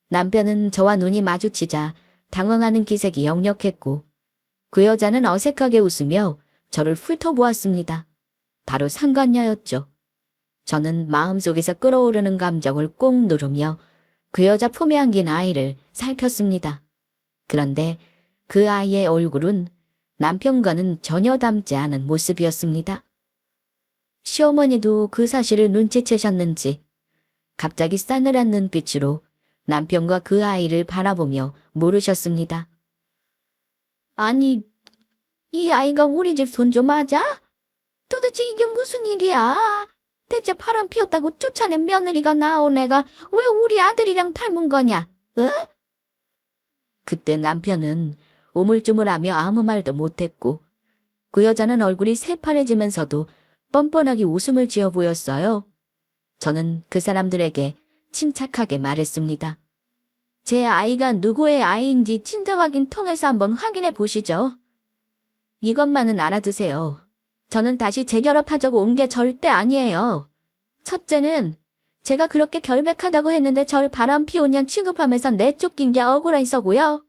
남편은 저와 눈이 마주치자 당황하는 기색이 역력했고 그 여자는 어색하게 웃으며 저를 훑어보았습니다. 바로 상간녀였죠. 저는 마음속에서 끓어오르는 감정을 꾹 누르며 그 여자 품에 안긴 아이를 살폈습니다. 그런데 그 아이의 얼굴은 남편과는 전혀 닮지 않은 모습이었습니다. 시어머니도 그 사실을 눈치채셨는지 갑자기 싸늘한 눈빛으로 남편과 그 아이를 바라보며 물으셨습니다. 아니, 이 아이가 우리 집 손주 맞아? 도대체 이게 무슨 일이야? 대체 바람 피웠다고 쫓아낸 며느리가 나온 애가 왜 우리 아들이랑 닮은 거냐? 어? 그때 남편은 우물쭈물하며 아무 말도 못했고 그 여자는 얼굴이 새파래지면서도 뻔뻔하게 웃음을 지어 보였어요. 저는 그 사람들에게 침착하게 말했습니다. 제 아이가 누구의 아이인지 친자 확인 통해서 한번 확인해 보시죠. 이것만은 알아두세요. 저는 다시 재결합하자고 온 게 절대 아니에요. 첫째는 제가 그렇게 결백하다고 했는데 절 바람 피운 년 취급하면서 내쫓긴 게 억울해서고요.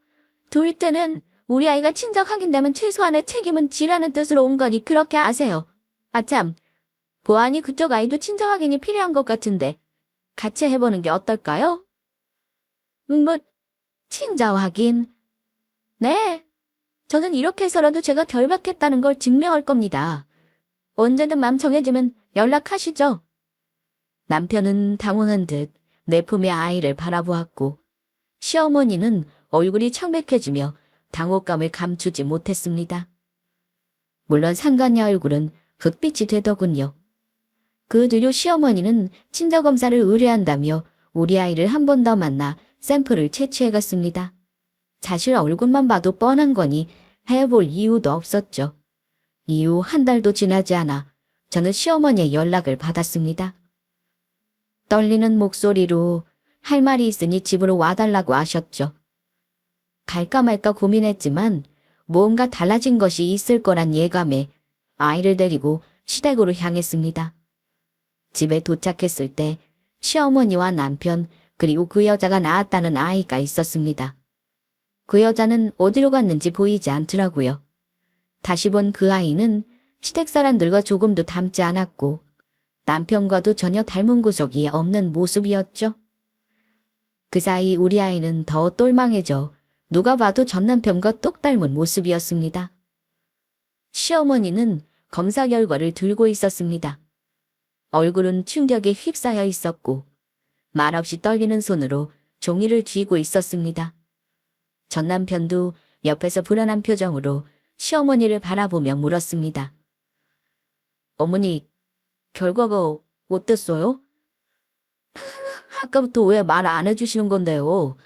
둘째는 우리 아이가 친자 확인되면 최소한의 책임은 지라는 뜻으로 온 거니 그렇게 아세요. 아참, 보아하니 그쪽 아이도 친자 확인이 필요한 것 같은데 같이 해보는 게 어떨까요? 친자 확인? 네. 저는 이렇게 해서라도 제가 결백했다는 걸 증명할 겁니다. 언제든 맘 정해지면 연락하시죠. 남편은 당황한 듯 내 품의 아이를 바라보았고 시어머니는 얼굴이 창백해지며 당혹감을 감추지 못했습니다. 물론 상간녀 얼굴은 흑빛이 되더군요. 그 뒤로 시어머니는 친자검사를 의뢰한다며 우리 아이를 한 번 더 만나 샘플을 채취해 갔습니다. 사실 얼굴만 봐도 뻔한 거니 해볼 이유도 없었죠. 이후 한 달도 지나지 않아 저는 시어머니의 연락을 받았습니다. 떨리는 목소리로 할 말이 있으니 집으로 와달라고 하셨죠. 갈까 말까 고민했지만 뭔가 달라진 것이 있을 거란 예감에 아이를 데리고 시댁으로 향했습니다. 집에 도착했을 때 시어머니와 남편 그리고 그 여자가 낳았다는 아이가 있었습니다. 그 여자는 어디로 갔는지 보이지 않더라고요. 다시 본 그 아이는 시댁 사람들과 조금도 닮지 않았고 남편과도 전혀 닮은 구석이 없는 모습이었죠. 그 사이 우리 아이는 더 똘망해져 누가 봐도 전 남편과 똑 닮은 모습이었습니다. 시어머니는 검사 결과를 들고 있었습니다. 얼굴은 충격에 휩싸여 있었고 말없이 떨리는 손으로 종이를 쥐고 있었습니다. 전 남편도 옆에서 불안한 표정으로 시어머니를 바라보며 물었습니다. 어머니, 결과가 어땠어요? 아까부터 왜 말 안 해주시는 건데요?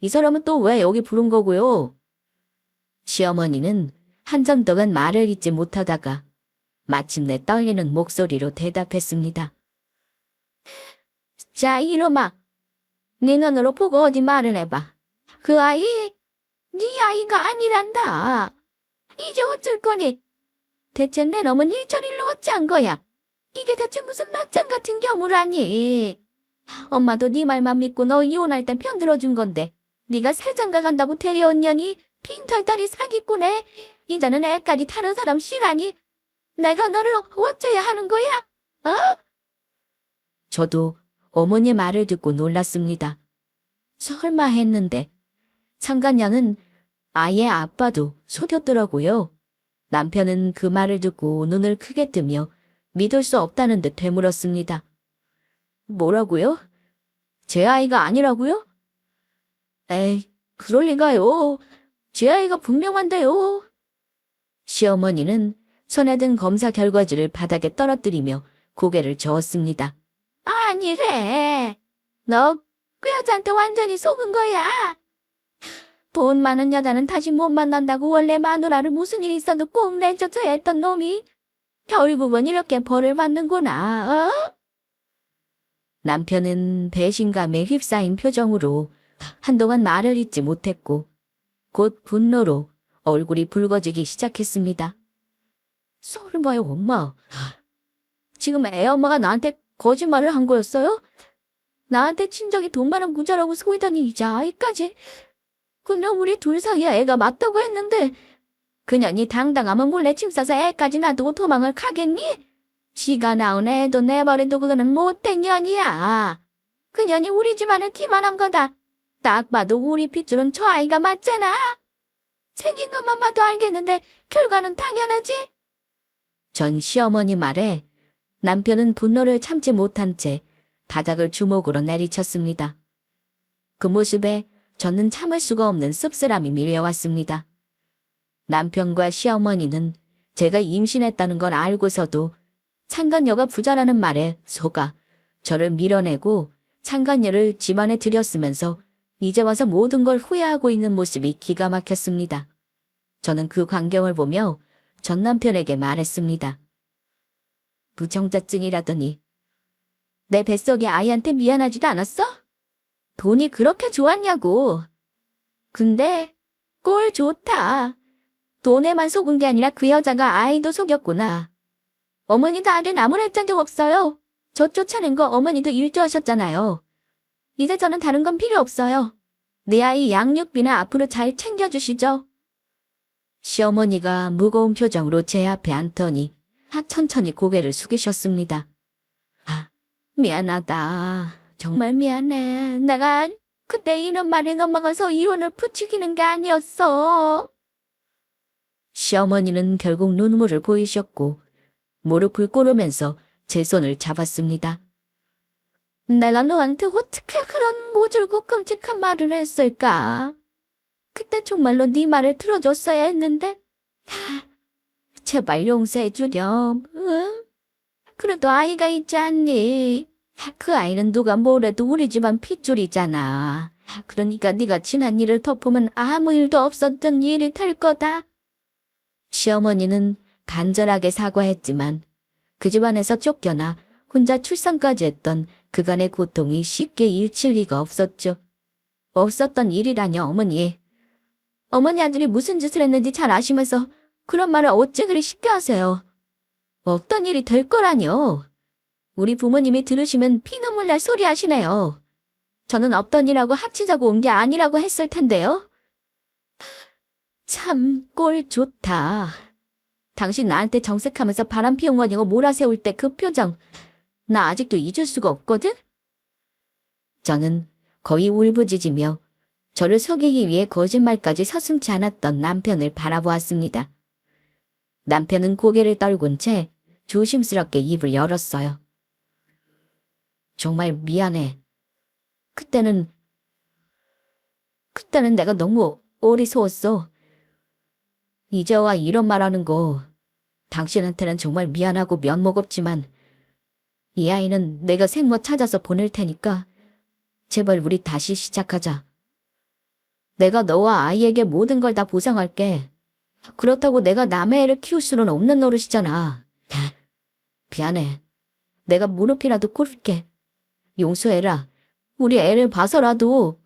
이 사람은 또 왜 여기 부른 거고요? 시어머니는 한참 동안 말을 잇지 못하다가 마침내 떨리는 목소리로 대답했습니다. 자, 이놈아. 네 눈으로 보고 어디 말을 해봐. 그 아이, 네 아이가 아니란다. 이제 어쩔 거니? 대체 내 놈은 일처리로 어찌한 거야? 이게 대체 무슨 막장 같은 경우라니? 엄마도 네 말만 믿고 너 이혼할 땐 편들어준 건데 네가 새장가 간다고 데려온년이 빈털다리 사기꾼에 이제는 애까지 다른 사람 싫어하니 내가 너를 어째야 하는 거야? 어? 저도 어머니 말을 듣고 놀랐습니다. 설마 했는데 상간녀는 아예 아빠도 속였더라고요. 남편은 그 말을 듣고 눈을 크게 뜨며 믿을 수 없다는 듯 되물었습니다. 뭐라고요? 제 아이가 아니라고요? 에이, 그럴 리가요. 제 아이가 분명한데요. 시어머니는 손에 든 검사 결과지를 바닥에 떨어뜨리며 고개를 저었습니다. 아니래. 너 그 여자한테 완전히 속은 거야. 돈 많은 여자는 다시 못 만난다고 원래 마누라를 무슨 일 있어도 꼭 내쫓아야 했던 놈이 결국은 이렇게 벌을 받는구나. 어? 남편은 배신감에 휩싸인 표정으로 한동안 말을 잇지 못했고 곧 분노로 얼굴이 붉어지기 시작했습니다. 설마요, 엄마. 지금 애엄마가 나한테 거짓말을 한 거였어요? 나한테 친정이 돈 많은 부자라고 소이더니 이제 아이까지. 그냥 우리 둘 사이에 애가 맞다고 했는데 그년이 당당하면 몰래 침 싸서 애까지 놔두고 도망을 가겠니? 지가 낳은 애도 내버려도 그거는 못된 년이야. 그년이 우리 집안을 기만한 거다. 딱 봐도 우리 핏줄은 저 아이가 맞잖아. 생긴 것만 봐도 알겠는데 결과는 당연하지. 전 시어머니 말에 남편은 분노를 참지 못한 채 바닥을 주먹으로 내리쳤습니다. 그 모습에 저는 참을 수가 없는 씁쓸함이 밀려왔습니다. 남편과 시어머니는 제가 임신했다는 걸 알고서도 창간녀가 부자라는 말에 속아 저를 밀어내고 창간녀를 집안에 들였으면서 이제 와서 모든 걸 후회하고 있는 모습이 기가 막혔습니다. 저는 그 광경을 보며 전 남편에게 말했습니다. 부정자증이라더니 내 뱃속의 아이한테 미안하지도 않았어? 돈이 그렇게 좋았냐고. 근데 꼴 좋다. 돈에만 속은 게 아니라 그 여자가 아이도 속였구나. 어머니도 아들 나무랄 적 없어요. 저 쫓아낸 거 어머니도 일조하셨잖아요. 이제 저는 다른 건 필요 없어요. 내 아이 양육비나 앞으로 잘 챙겨주시죠. 시어머니가 무거운 표정으로 제 앞에 앉더니 천천히 고개를 숙이셨습니다. 아, 미안하다. 정말 미안해. 내가 그때 이런 말에 넘어가서 이혼을 부추기는 게 아니었어. 시어머니는 결국 눈물을 보이셨고 무릎을 꿇으면서 제 손을 잡았습니다. 내가 너한테 어떻게 그런 모질고 끔찍한 말을 했을까? 그때 정말로 네 말을 들어줬어야 했는데 제발 용서해주렴. 응? 그래도 아이가 있지 않니? 그 아이는 누가 뭐래도 우리 집안 핏줄이잖아. 그러니까 네가 지난 일을 덮으면 아무 일도 없었던 일이 될 거다. 시어머니는 간절하게 사과했지만 그 집안에서 쫓겨나 혼자 출산까지 했던 그간의 고통이 쉽게 잃힐 리가 없었죠. 없었던 일이라뇨, 어머니. 어머니 아들이 무슨 짓을 했는지 잘 아시면서 그런 말을 어째 그리 쉽게 하세요. 없던 일이 될 거라뇨. 우리 부모님이 들으시면 피눈물 날 소리 하시네요. 저는 없던 일하고 합치자고 온 게 아니라고 했을 텐데요. 참 꼴 좋다. 당신 나한테 정색하면서 바람 피운 거냐고 몰아세울 때 그 표정. 나 아직도 잊을 수가 없거든? 저는 거의 울부짖으며 저를 속이기 위해 거짓말까지 서슴지 않았던 남편을 바라보았습니다. 남편은 고개를 떨군 채 조심스럽게 입을 열었어요. 정말 미안해. 그때는 내가 너무 어리석었어. 이제와 이런 말하는 거 당신한테는 정말 미안하고 면목없지만 이 아이는 내가 생모 찾아서 보낼 테니까 제발 우리 다시 시작하자. 내가 너와 아이에게 모든 걸 다 보상할게. 그렇다고 내가 남의 애를 키울 수는 없는 노릇이잖아. 미안해. 내가 무릎이라도 꿇을게. 용서해라. 우리 애를 봐서라도.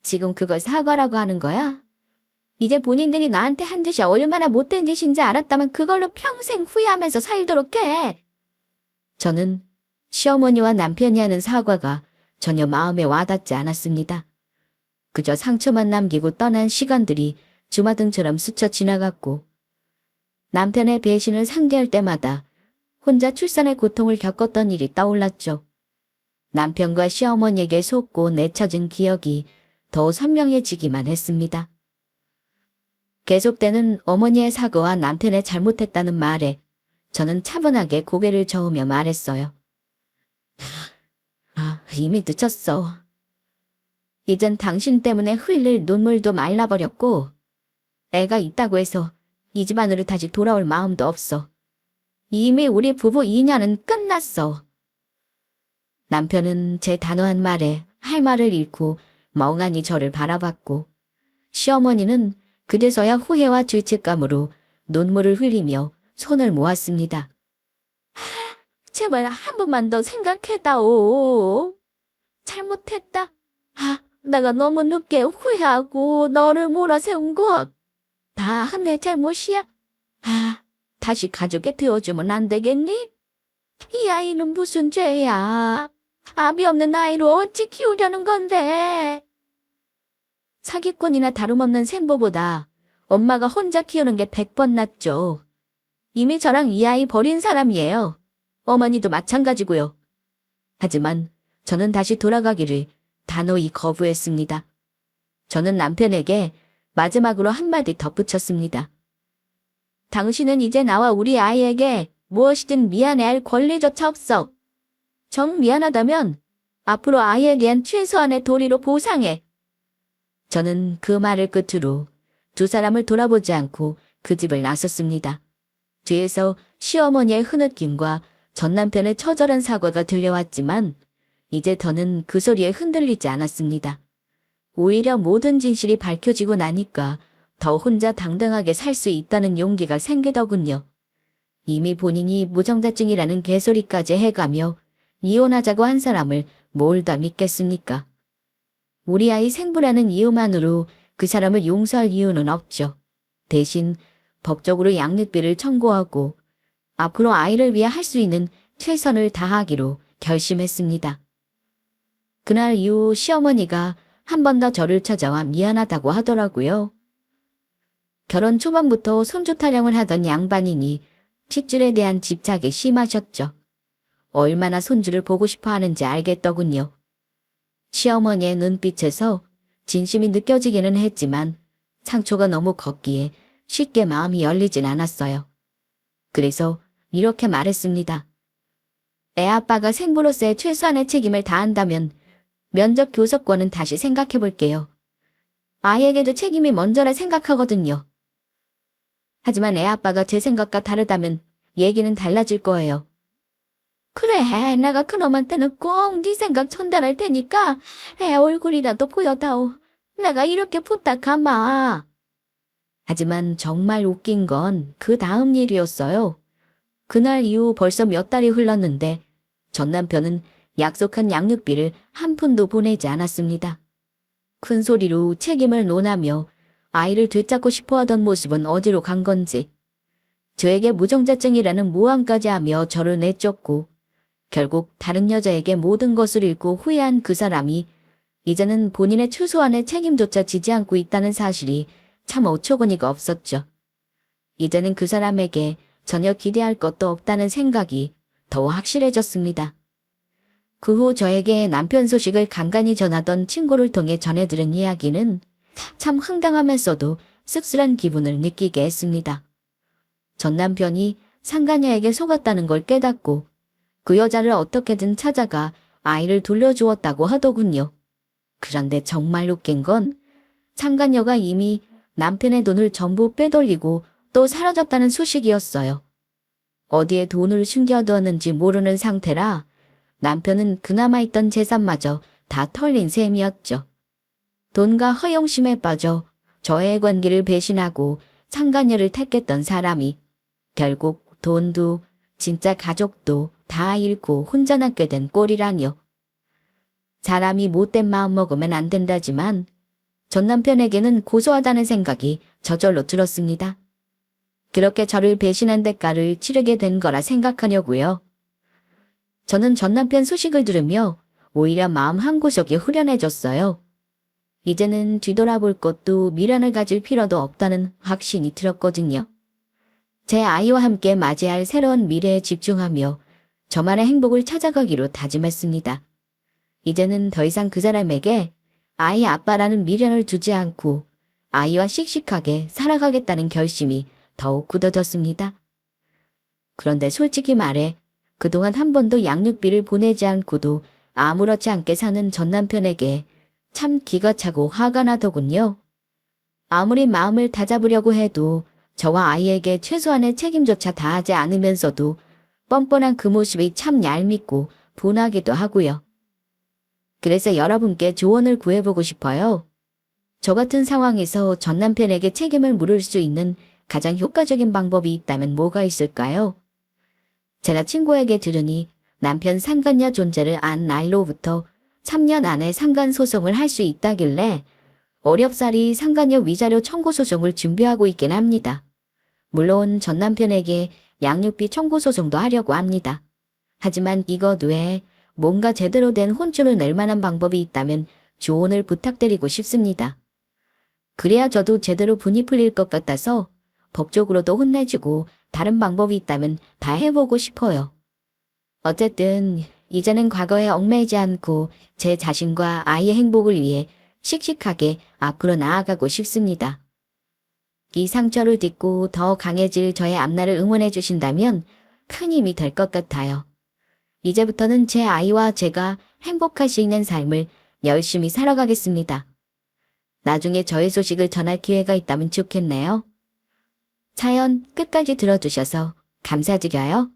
지금 그걸 사과라고 하는 거야? 이제 본인들이 나한테 한 짓이 얼마나 못된 짓인지 알았다면 그걸로 평생 후회하면서 살도록 해. 저는 시어머니와 남편이 하는 사과가 전혀 마음에 와닿지 않았습니다. 그저 상처만 남기고 떠난 시간들이 주마등처럼 스쳐 지나갔고 남편의 배신을 상대할 때마다 혼자 출산의 고통을 겪었던 일이 떠올랐죠. 남편과 시어머니에게 속고 내쳐진 기억이 더 선명해지기만 했습니다. 계속되는 어머니의 사과와 남편의 잘못했다는 말에 저는 차분하게 고개를 저으며 말했어요. 이미 늦었어. 이젠 당신 때문에 흘릴 눈물도 말라버렸고 애가 있다고 해서 이 집안으로 다시 돌아올 마음도 없어. 이미 우리 부부 인연은 끝났어. 남편은 제 단호한 말에 할 말을 잃고 멍하니 저를 바라봤고 시어머니는 그제서야 후회와 죄책감으로 눈물을 흘리며 손을 모았습니다. 제발 한 번만 더 생각해다오. 잘못했다. 내가 너무 늦게 후회하고 너를 몰아세운 것. 다 내 잘못이야. 다시 가족에 되어주면 안 되겠니? 이 아이는 무슨 죄야. 아비 없는 아이로 어찌 키우려는 건데. 사기꾼이나 다름없는 생보보다 엄마가 혼자 키우는 게 100번 낫죠. 이미 저랑 이 아이 버린 사람이에요. 어머니도 마찬가지고요. 하지만 저는 다시 돌아가기를 단호히 거부했습니다. 저는 남편에게 마지막으로 한마디 덧붙였습니다. 당신은 이제 나와 우리 아이에게 무엇이든 미안해할 권리조차 없어. 정 미안하다면 앞으로 아이에 대한 최소한의 도리로 보상해. 저는 그 말을 끝으로 두 사람을 돌아보지 않고 그 집을 나섰습니다. 뒤에서 시어머니의 흐느낌과 전 남편의 처절한 사과가 들려왔지만 이제 더는 그 소리에 흔들리지 않았습니다. 오히려 모든 진실이 밝혀지고 나니까 더 혼자 당당하게 살 수 있다는 용기가 생기더군요. 이미 본인이 무정자증이라는 개소리까지 해가며 이혼하자고 한 사람을 뭘 다 믿겠습니까? 우리 아이 생부라는 이유만으로 그 사람을 용서할 이유는 없죠. 대신 법적으로 양육비를 청구하고 앞으로 아이를 위해 할 수 있는 최선을 다하기로 결심했습니다. 그날 이후 시어머니가 한 번 더 저를 찾아와 미안하다고 하더라고요. 결혼 초반부터 손주 타령을 하던 양반이니 핏줄에 대한 집착이 심하셨죠. 얼마나 손주를 보고 싶어 하는지 알겠더군요. 시어머니의 눈빛에서 진심이 느껴지기는 했지만 상처가 너무 컸기에 쉽게 마음이 열리진 않았어요. 그래서 이렇게 말했습니다. 애 아빠가 생부로서의 최소한의 책임을 다한다면 면접 교섭권은 다시 생각해 볼게요. 아이에게도 책임이 먼저라 생각하거든요. 하지만 애 아빠가 제 생각과 다르다면 얘기는 달라질 거예요. 그래, 내가 그놈한테는 꼭 네 생각 전달할 테니까 애 얼굴이라도 보여다오. 내가 이렇게 부탁하마. 하지만 정말 웃긴 건 그 다음 일이었어요. 그날 이후 벌써 몇 달이 흘렀는데 전 남편은 약속한 양육비를 한 푼도 보내지 않았습니다. 큰 소리로 책임을 논하며 아이를 되찾고 싶어하던 모습은 어디로 간 건지 저에게 무정자증이라는 모함까지 하며 저를 내쫓고 결국 다른 여자에게 모든 것을 잃고 후회한 그 사람이 이제는 본인의 최소한의 책임조차 지지 않고 있다는 사실이 참 어처구니가 없었죠. 이제는 그 사람에게 전혀 기대할 것도 없다는 생각이 더 확실해졌습니다. 그 후 저에게 남편 소식을 간간히 전하던 친구를 통해 전해 들은 이야기는 참 황당하면서도 씁쓸한 기분을 느끼게 했습니다. 전 남편이 상간녀에게 속았다는 걸 깨닫고 그 여자를 어떻게든 찾아가 아이를 돌려주었다고 하더군요. 그런데 정말 웃긴 건 상간녀가 이미 남편의 돈을 전부 빼돌리고 또 사라졌다는 소식이었어요. 어디에 돈을 숨겨두었는지 모르는 상태라 남편은 그나마 있던 재산마저 다 털린 셈이었죠. 돈과 허영심에 빠져 저의 관계를 배신하고 상간녀를 택했던 사람이 결국 돈도 진짜 가족도 다 잃고 혼자 남게 된 꼴이라니요. 사람이 못된 마음 먹으면 안 된다지만 전 남편에게는 고소하다는 생각이 저절로 들었습니다. 그렇게 저를 배신한 대가를 치르게 된 거라 생각하려고요. 저는 전 남편 소식을 들으며 오히려 마음 한구석이 후련해졌어요. 이제는 뒤돌아볼 것도 미련을 가질 필요도 없다는 확신이 들었거든요. 제 아이와 함께 맞이할 새로운 미래에 집중하며 저만의 행복을 찾아가기로 다짐했습니다. 이제는 더 이상 그 사람에게 아이 아빠라는 미련을 두지 않고 아이와 씩씩하게 살아가겠다는 결심이 더욱 굳어졌습니다. 그런데 솔직히 말해 그동안 한 번도 양육비를 보내지 않고도 아무렇지 않게 사는 전 남편에게 참 기가 차고 화가 나더군요. 아무리 마음을 다잡으려고 해도 저와 아이에게 최소한의 책임조차 다하지 않으면서도 뻔뻔한 그 모습이 참 얄밉고 분하기도 하고요. 그래서 여러분께 조언을 구해보고 싶어요. 저 같은 상황에서 전 남편에게 책임을 물을 수 있는 가장 효과적인 방법이 있다면 뭐가 있을까요? 제가 친구에게 들으니 남편 상간녀 존재를 안 날로부터 3년 안에 상간소송을 할 수 있다길래 어렵사리 상간녀 위자료 청구 소송을 준비하고 있긴 합니다. 물론 전 남편에게 양육비 청구 소송도 하려고 합니다. 하지만 이것 외에 뭔가 제대로 된 혼쭐을 낼 만한 방법이 있다면 조언을 부탁드리고 싶습니다. 그래야 저도 제대로 분이 풀릴 것 같아서 법적으로도 혼내주고 다른 방법이 있다면 다 해보고 싶어요. 어쨌든 이제는 과거에 얽매이지 않고 제 자신과 아이의 행복을 위해 씩씩하게 앞으로 나아가고 싶습니다. 이 상처를 딛고 더 강해질 저의 앞날을 응원해 주신다면 큰 힘이 될 것 같아요. 이제부터는 제 아이와 제가 행복할 수 있는 삶을 열심히 살아가겠습니다. 나중에 저의 소식을 전할 기회가 있다면 좋겠네요. 사연 끝까지 들어주셔서 감사드려요.